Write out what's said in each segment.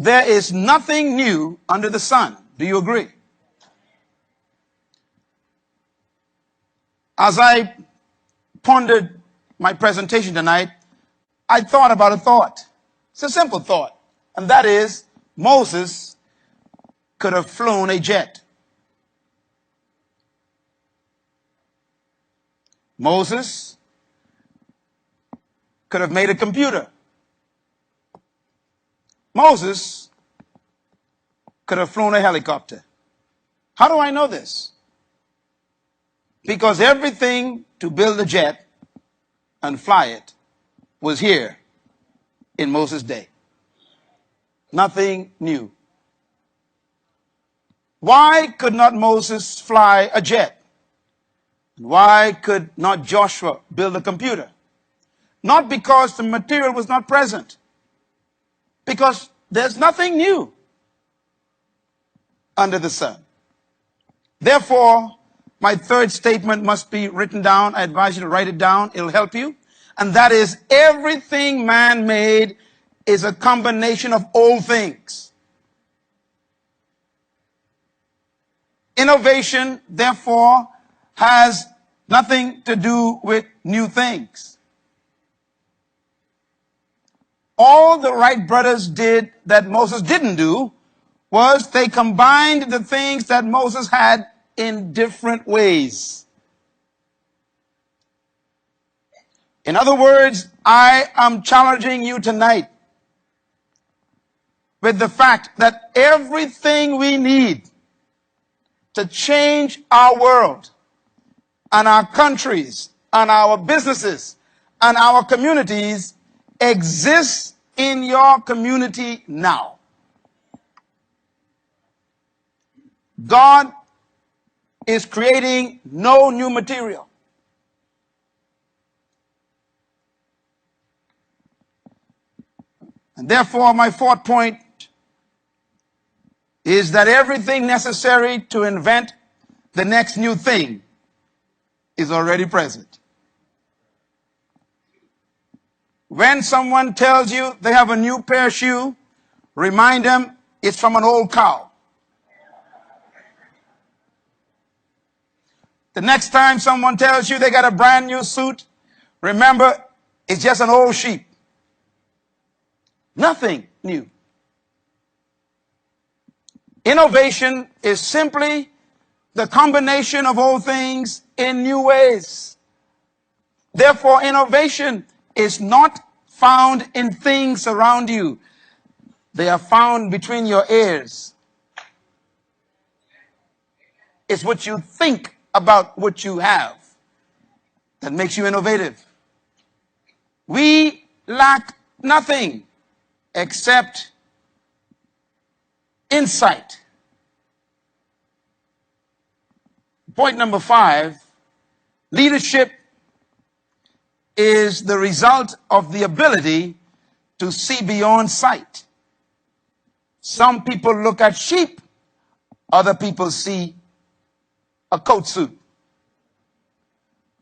there is nothing new under the sun. Do you agree? As I pondered my presentation tonight, I thought about a thought. It's a simple thought, and that is Moses could have flown a jet. Moses could have made a computer. Moses could have flown a helicopter. How do I know this? Because everything to build a jet and fly it was here in Moses' day. Nothing new. Why could not Moses fly a jet? Why could not Joshua build a computer? Not because the material was not present. Because there's nothing new under the sun. Therefore, my third statement must be written down. I advise you to write it down. It'll help you. And that is, everything man made is a combination of old things. Innovation, therefore, has nothing to do with new things. All the Wright brothers did that Moses didn't do was they combined the things that Moses had in different ways. In other words, I am challenging you tonight with the fact that everything we need to change our world and our countries and our businesses and our communities exists in your community now. God is creating no new material. And therefore, my fourth point is that everything necessary to invent the next new thing is already present. When someone tells you they have a new pair of shoes, remind them it's from an old cow. The next time someone tells you they got a brand new suit, remember it's just an old sheep. Nothing new. Innovation is simply the combination of old things in new ways. Therefore, innovation is not found in things around you. They are found between your ears. It's what you think about what you have that makes you innovative. We lack nothing except insight. Point number 5, leadership is the result of the ability to see beyond sight. Some people look at sheep, other people see a coat suit.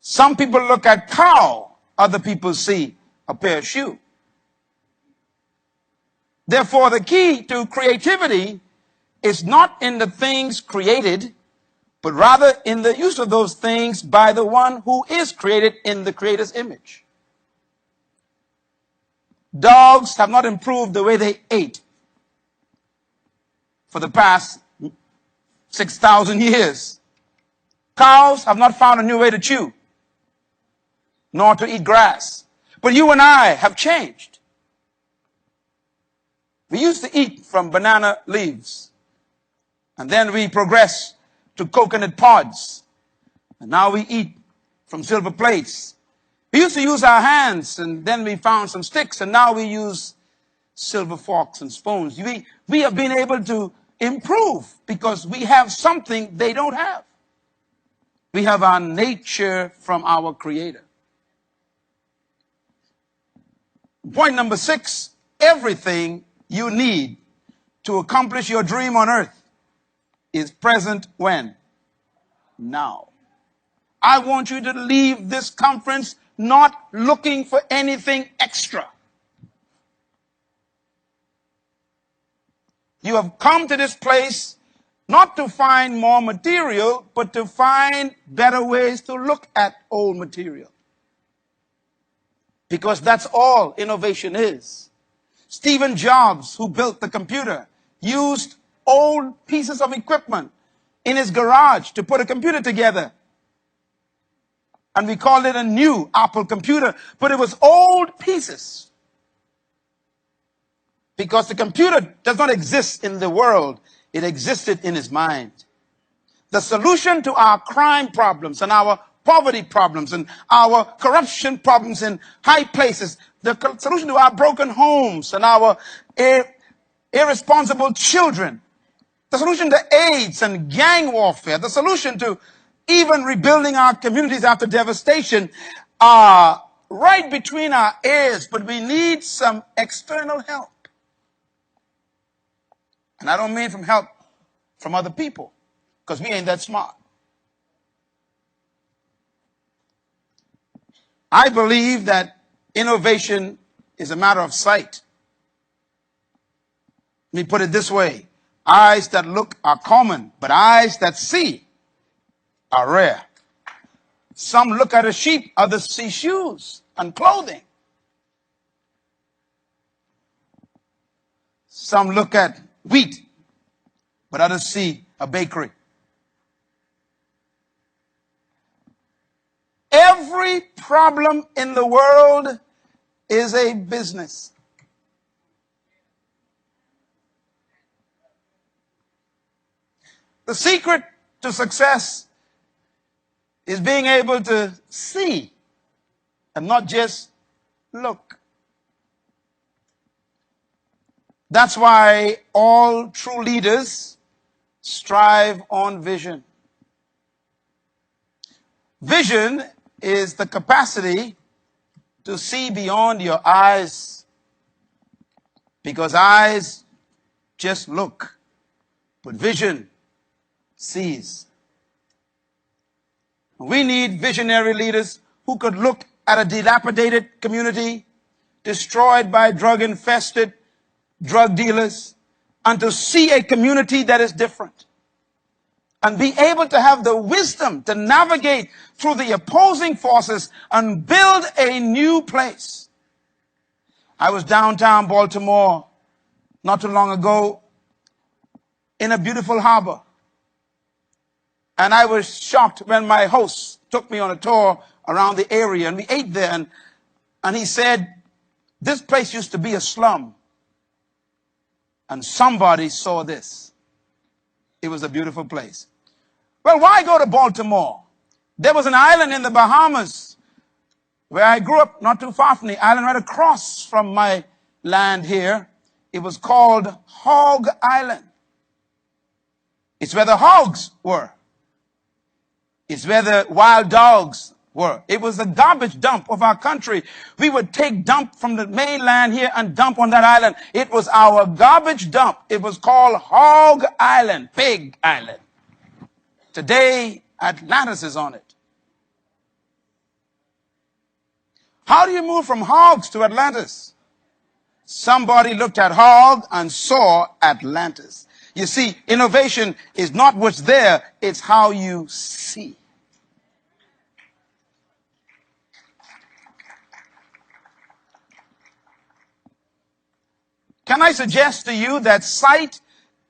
Some people look at cow, other people see a pair of shoes. Therefore, the key to creativity is not in the things created, but rather in the use of those things by the one who is created in the Creator's image. Dogs have not improved the way they ate for the past 6,000 years. Cows have not found a new way to chew, nor to eat grass. But you and I have changed. We used to eat from banana leaves, and then we progressed to coconut pods, and now we eat from silver plates. We used to use our hands, and then we found some sticks, and now we use silver forks and spoons. We have been able to improve because we have something they don't have. We have our nature from our Creator. Point number 6, everything you need to accomplish your dream on earth is present when? Now. I want you to leave this conference not looking for anything extra. You have come to this place not to find more material, but to find better ways to look at old material. Because that's all innovation is. Steve Jobs, who built the computer, used old pieces of equipment in his garage to put a computer together. And we called it a new Apple computer, but it was old pieces. Because the computer does not exist in the world, it existed in his mind. The solution to our crime problems and our poverty problems and our corruption problems in high places, the solution to our broken homes and our irresponsible children, the solution to AIDS and gang warfare, the solution to even rebuilding our communities after devastation are right between our ears, but we need some external help. And I don't mean from help from other people, because we ain't that smart. I believe that innovation is a matter of sight. Let me put it this way. Eyes that look are common, but eyes that see are rare. Some look at a sheep, others see shoes and clothing. Some look at wheat, but others see a bakery. Every problem in the world is a business. The secret to success is being able to see and not just look. That's why all true leaders strive on vision. Vision is the capacity to see beyond your eyes, because eyes just look, but vision sees. We need visionary leaders who could look at a dilapidated community destroyed by drug-infested drug dealers and to see a community that is different and be able to have the wisdom to navigate through the opposing forces and build a new place. I was downtown Baltimore not too long ago in a beautiful harbor. And I was shocked when my host took me on a tour around the area, and we ate there, and he said, this place used to be a slum. And somebody saw this. It was a beautiful place. Well, why go to Baltimore? There was an island in the Bahamas where I grew up, not too far from the island, right across from my land here. It was called Hog Island. It's where the hogs were. It's where the wild dogs were. It was the garbage dump of our country. We would take dump from the mainland here and dump on that island. It was our garbage dump. It was called Hog Island, Pig Island. Today, Atlantis is on it. How do you move from hogs to Atlantis? Somebody looked at hog and saw Atlantis. You see, innovation is not what's there, it's how you see. Can I suggest to you that sight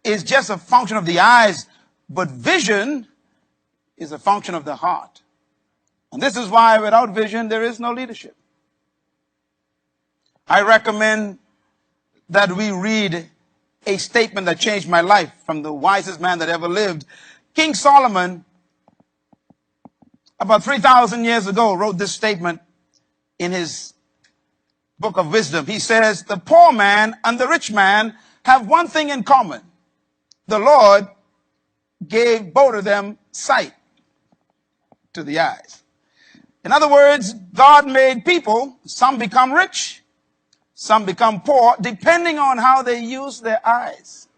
is just a function of the eyes, but vision is a function of the heart. And this is why without vision, there is no leadership. I recommend that we read a statement that changed my life from the wisest man that ever lived. King Solomon, about 3,000 years ago, wrote this statement in his book of wisdom. He says, the poor man and the rich man have one thing in common. The Lord gave both of them sight to the eyes. In other words, God made people, some become rich, some become poor, depending on how they use their eyes.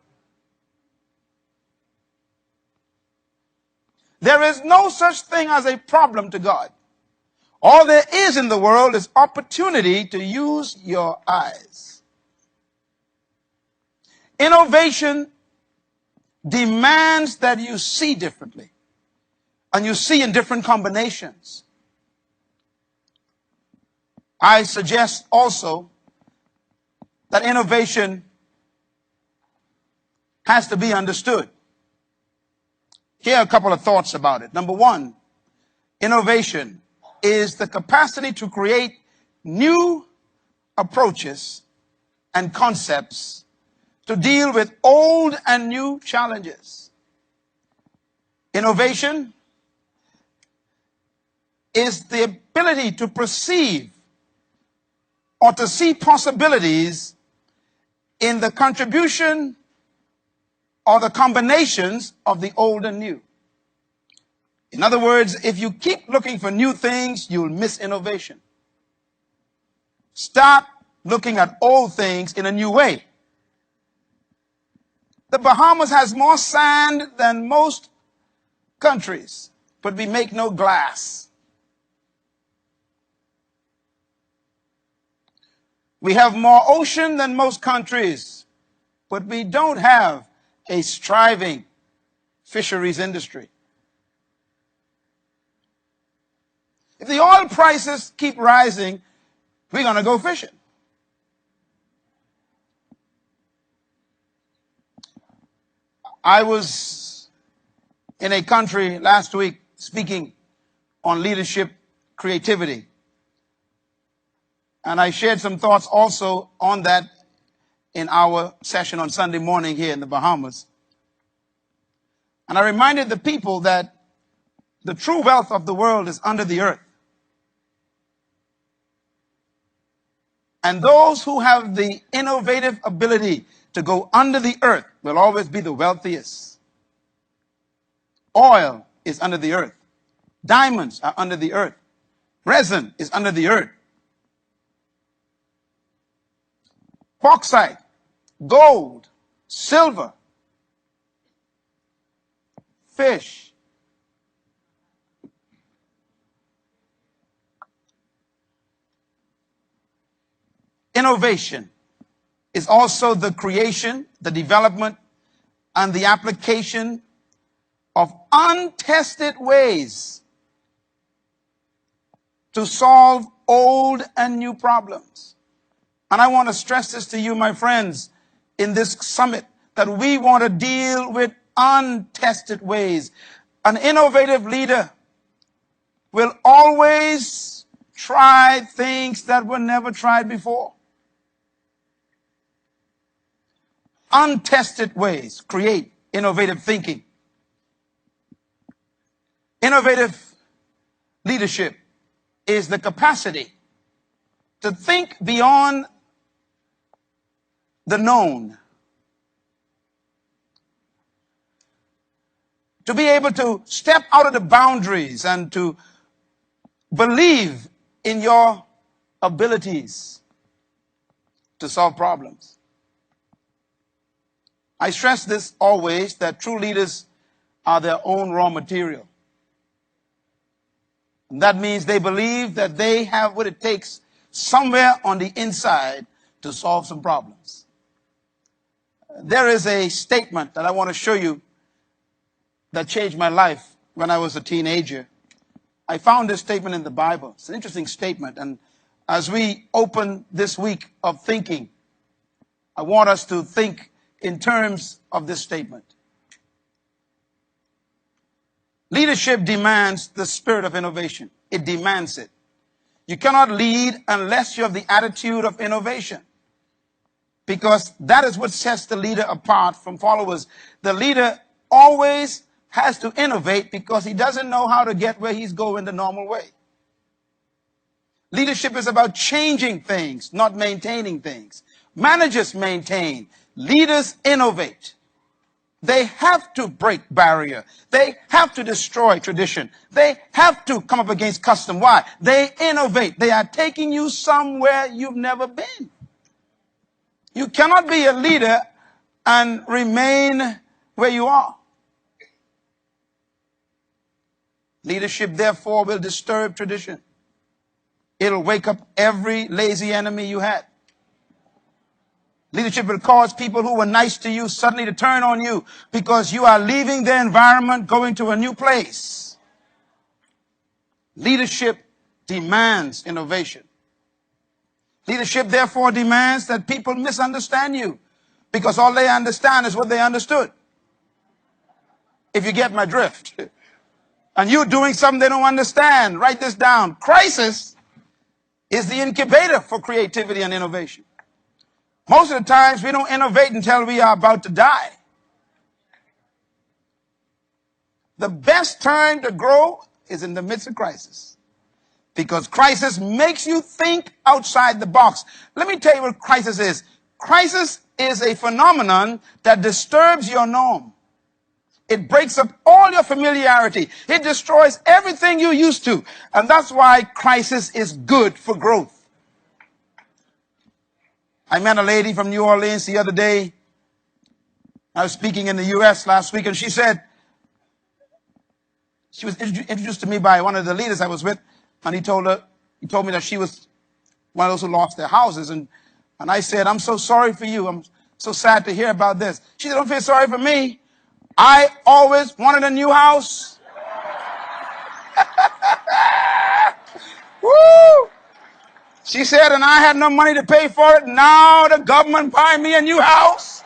There is no such thing as a problem to God. All there is in the world is opportunity to use your eyes. Innovation demands that you see differently, and you see in different combinations. I suggest also that innovation has to be understood. Here are a couple of thoughts about it. Number one, innovation is the capacity to create new approaches and concepts to deal with old and new challenges. Innovation is the ability to perceive or to see possibilities in the contribution or the combinations of the old and new. In other words, if you keep looking for new things, you'll miss innovation. Start looking at old things in a new way. The Bahamas has more sand than most countries, but we make no glass. We have more ocean than most countries, but we don't have a striving fisheries industry. If the oil prices keep rising, we're going to go fishing. I was in a country last week speaking on leadership creativity. And I shared some thoughts also on that in our session on Sunday morning here in the Bahamas. And I reminded the people that the true wealth of the world is under the earth. And those who have the innovative ability to go under the earth will always be the wealthiest. Oil is under the earth. Diamonds are under the earth. Resin is under the earth. Bauxite, gold, silver, fish. Innovation is also the creation, the development, and the application of untested ways to solve old and new problems. And I want to stress this to you, my friends, in this summit, that we want to deal with untested ways. An innovative leader will always try things that were never tried before. Untested ways create innovative thinking. Innovative leadership is the capacity to think beyond the known, to be able to step out of the boundaries and to believe in your abilities to solve problems. I stress this always, that true leaders are their own raw material. And that means they believe that they have what it takes somewhere on the inside to solve some problems. There is a statement that I want to show you that changed my life when I was a teenager. I found this statement in the Bible. It's an interesting statement. And as we open this week of thinking, I want us to think in terms of this statement. Leadership demands the spirit of innovation. It demands it. You cannot lead unless you have the attitude of innovation, because that is what sets the leader apart from followers. The leader always has to innovate because he doesn't know how to get where he's going the normal way. Leadership is about changing things, not maintaining things. Managers maintain. Leaders innovate. They have to break barrier. They have to destroy tradition. They have to come up against custom. Why? They innovate. They are taking you somewhere you've never been. You cannot be a leader and remain where you are. Leadership, therefore, will disturb tradition. It'll wake up every lazy enemy you had. Leadership will cause people who were nice to you suddenly to turn on you because you are leaving their environment, going to a new place. Leadership demands innovation. Leadership, therefore, demands that people misunderstand you because all they understand is what they understood. If you get my drift. And you're doing something they don't understand. Write this down. Crisis is the incubator for creativity and innovation. Most of the times we don't innovate until we are about to die. The best time to grow is in the midst of crisis. Because crisis makes you think outside the box. Let me tell you what crisis is. Crisis is a phenomenon that disturbs your norm. It breaks up all your familiarity. It destroys everything you're used to. And that's why crisis is good for growth. I met a lady from New Orleans the other day. I was speaking in the U.S. last week, and she said, she was introduced to me by one of the leaders I was with, and he told me that she was one of those who lost their houses. And I said, I'm so sorry for you. I'm so sad to hear about this. She said, don't feel sorry for me. I always wanted a new house. Woo! She said, and I had no money to pay for it. Now the government buying me a new house.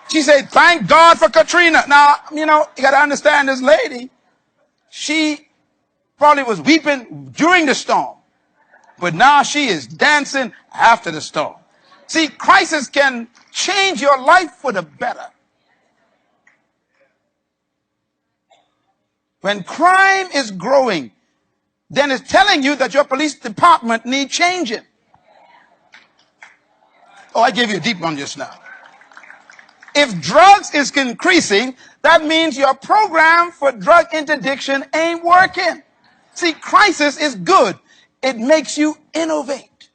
She said, thank God for Katrina. Now, you got to understand this lady. She probably was weeping during the storm. But now she is dancing after the storm. See, crisis can change your life for the better. When crime is growing, then it's telling you that your police department needs changing. Oh, I gave you a deep one just now. If drugs is increasing, that means your program for drug interdiction ain't working. See, crisis is good. It makes you innovate.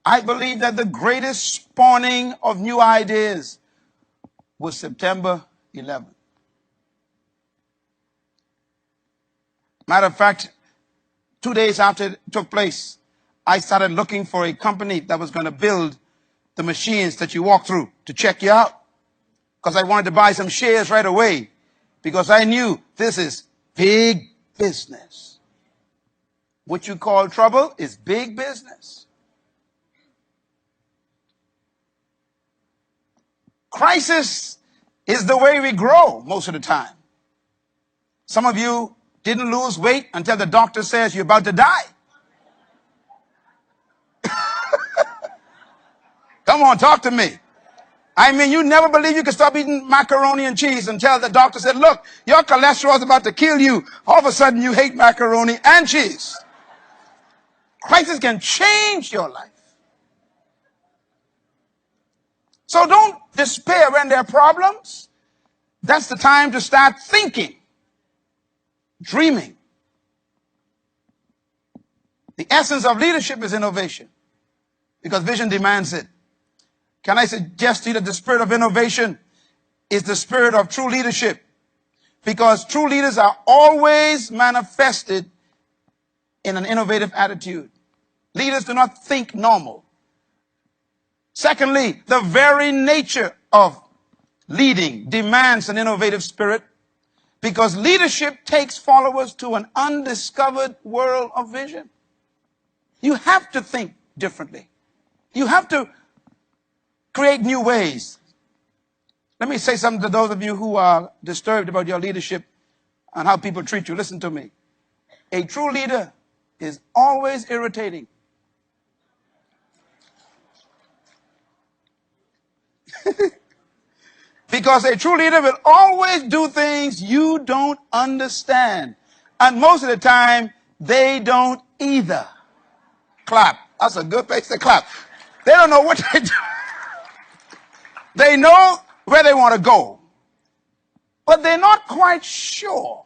I believe that the greatest spawning of new ideas was September 11th. Matter of fact, 2 days after it took place, I started looking for a company that was going to build the machines that you walk through to check you out. Because I wanted to buy some shares right away. Because I knew this is big business. What you call trouble is big business. Crisis is the way we grow most of the time. Some of you didn't lose weight until the doctor says you're about to die. Come on, talk to me. I mean, you never believe you can stop eating macaroni and cheese until the doctor said, look, your cholesterol is about to kill you. All of a sudden, you hate macaroni and cheese. Crisis can change your life. So don't despair when there are problems. That's the time to start thinking, dreaming. The essence of leadership is innovation because vision demands it. Can I suggest to you that the spirit of innovation is the spirit of true leadership? Because true leaders are always manifested in an innovative attitude. Leaders do not think normal. Secondly, the very nature of leading demands an innovative spirit because leadership takes followers to an undiscovered world of vision. You have to think differently. You have to create new ways. Let me say something to those of you who are disturbed about your leadership and how people treat you. Listen to me. A true leader is always irritating. Because a true leader will always do things you don't understand. And most of the time, they don't either. Clap. That's a good place to clap. They don't know what they do. They know where they want to go, but they're not quite sure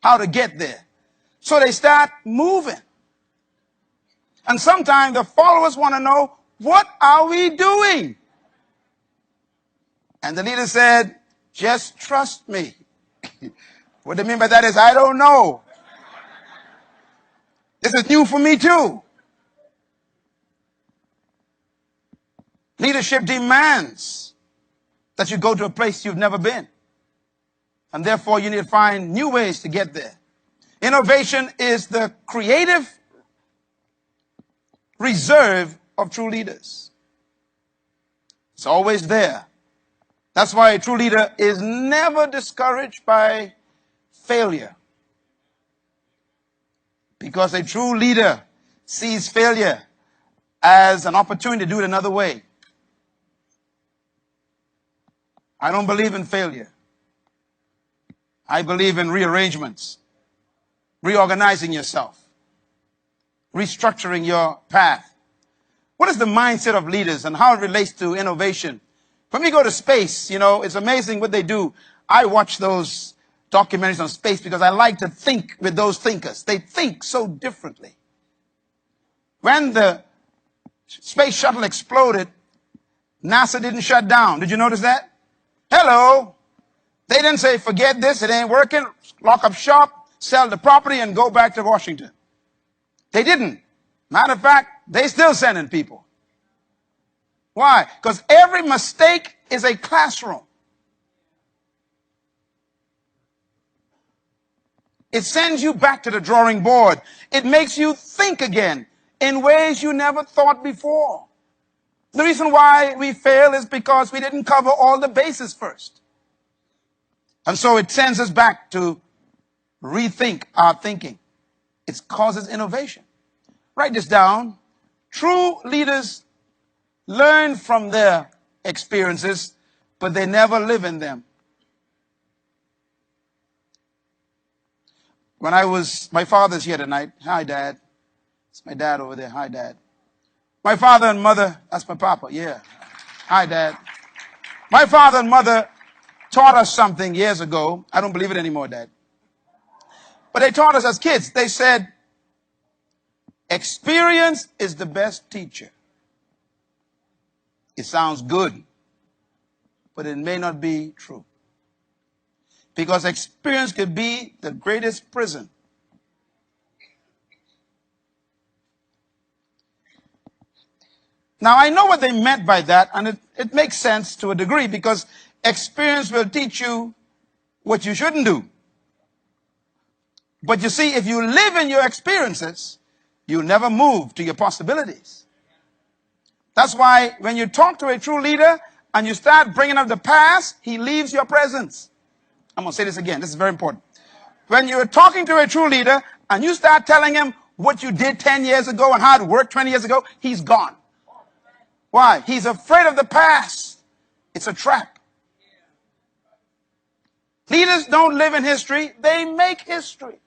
how to get there. So they start moving. And sometimes the followers want to know, what are we doing? And the leader said, just trust me. What they mean by that is, I don't know. This is new for me too. Leadership demands that you go to a place you've never been. And therefore, you need to find new ways to get there. Innovation is the creative reserve of true leaders. It's always there. That's why a true leader is never discouraged by failure. Because a true leader sees failure as an opportunity to do it another way. I don't believe in failure. I believe in rearrangements, reorganizing yourself, restructuring your path. What is the mindset of leaders and how it relates to innovation? When we go to space, you know, it's amazing what they do. I watch those documentaries on space because I like to think with those thinkers. They think so differently. When the space shuttle exploded, NASA didn't shut down. Did you notice that? Hello. They didn't say, forget this, it ain't working, lock up shop, sell the property, and go back to Washington. They didn't. Matter of fact, they still sending people. Why? Because every mistake is a classroom. It sends you back to the drawing board. It makes you think again in ways you never thought before. The reason why we fail is because we didn't cover all the bases first. And so it sends us back to rethink our thinking. It causes innovation. Write this down. True leaders learn from their experiences, but they never live in them. My father's here tonight. Hi, Dad. It's my dad over there. Hi, Dad. My father and mother, that's my papa, yeah. Hi, Dad. My father and mother taught us something years ago. I don't believe it anymore, Dad. But they taught us as kids. They said, experience is the best teacher. It sounds good, but it may not be true. Because experience could be the greatest prison. Now, I know what they meant by that, and it makes sense to a degree, because experience will teach you what you shouldn't do. But you see, if you live in your experiences, you'll never move to your possibilities. That's why when you talk to a true leader and you start bringing up the past, he leaves your presence. I'm going to say this again. This is very important. When you're talking to a true leader and you start telling him what you did 10 years ago and how it worked 20 years ago, he's gone. Why? He's afraid of the past. It's a trap. Leaders don't live in history. They make history.